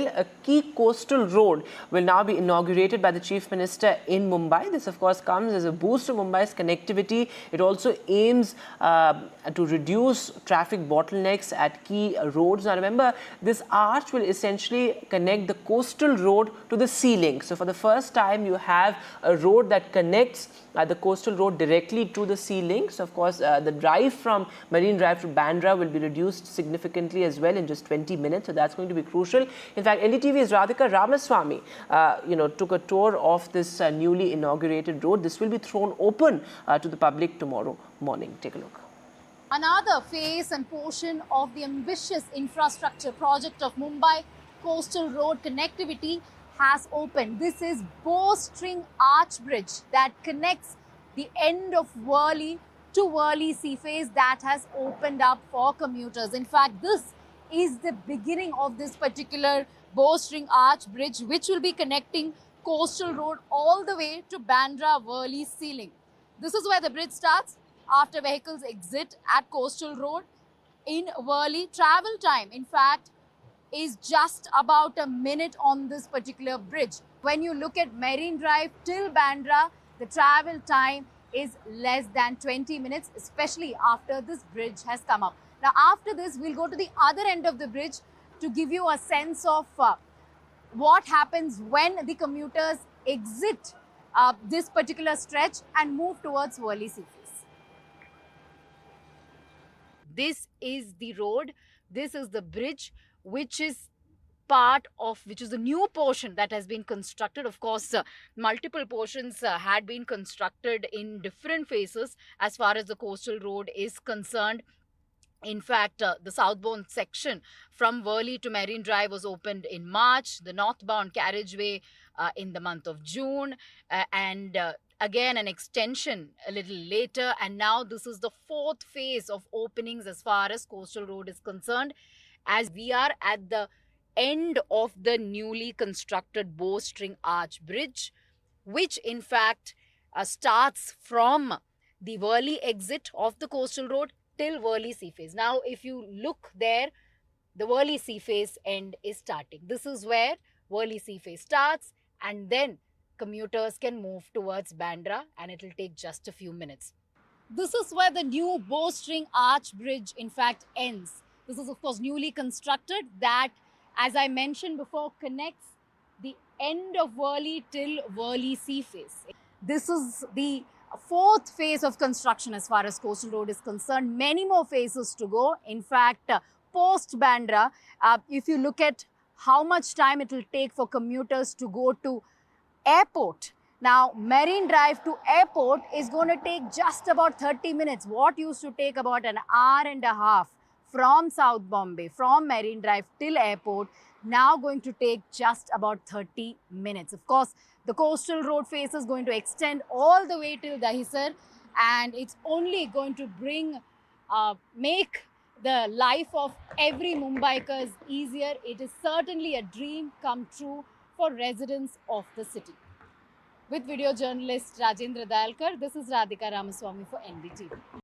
well, a key coastal road will now be inaugurated by the Chief Minister in Mumbai. This, of course, comes as a boost to Mumbai's connectivity. It also aims to reduce traffic bottlenecks at key roads. Now, remember, this arch will essentially connect the coastal road to the sea link. So, for the first time, you have a road that connects the coastal road directly to the sea link. So, of course, the drive from Marine Drive to Bandra will be reduced significantly as well in just 20 minutes. So, that's going to be crucial. In fact, NDTV's Radhika Ramaswamy, took a tour of this newly inaugurated road. This will be thrown open to the public tomorrow morning. Take a look. Another phase and portion of the ambitious infrastructure project of Mumbai Coastal Road Connectivity has opened. This is Bowstring Arch Bridge that connects the end of Worli to Worli Sea Face that has opened up for commuters. In fact, this is the beginning of this particular Bowstring Arch Bridge, which will be connecting Coastal Road all the way to Bandra Worli Sea Link. This is where the bridge starts after vehicles exit at Coastal Road in Worli. Travel time, in fact, is just about a minute on this particular bridge. When you look at Marine Drive till Bandra, the travel time is less than 20 minutes, especially after this bridge has come up. Now, after this, we'll go to the other end of the bridge to give you a sense of what happens when the commuters exit this particular stretch and move towards Worli Sea Face. This is the road, this is the bridge, which is the new portion that has been constructed. Of course, multiple portions had been constructed in different phases as far as the coastal road is concerned. In fact, the southbound section from Worli to Marine Drive was opened in March, the northbound carriageway in the month of June, and again an extension a little later. And now this is the fourth phase of openings as far as coastal road is concerned, as we are at the end of the newly constructed Bowstring Arch Bridge, which in fact starts from the Worli exit of the coastal road till Worli Sea Face. Now, if you look there, the Worli Sea Face end is starting. This is where Worli Sea Face starts, and then commuters can move towards Bandra, and it will take just a few minutes. This is where the new Bowstring Arch Bridge in fact ends. This is, of course, newly constructed that, as I mentioned before, connects the end of Worli till Worli Sea Face. This is the fourth phase of construction as far as coastal road is concerned. Many more phases to go. In fact, post Bandra, if you look at how much time it will take for commuters to go to airport. Now, Marine Drive to airport is going to take just about 30 minutes. What used to take about an hour and a half from South Bombay, from Marine Drive till airport, now going to take just about 30 minutes. Of course, the coastal road phase is going to extend all the way till Dahisar, and it's only going to make the life of every Mumbaikers easier. It is certainly a dream come true for residents of the city. With video journalist Rajendra Dalkar, this is Radhika Ramaswamy for NDTV.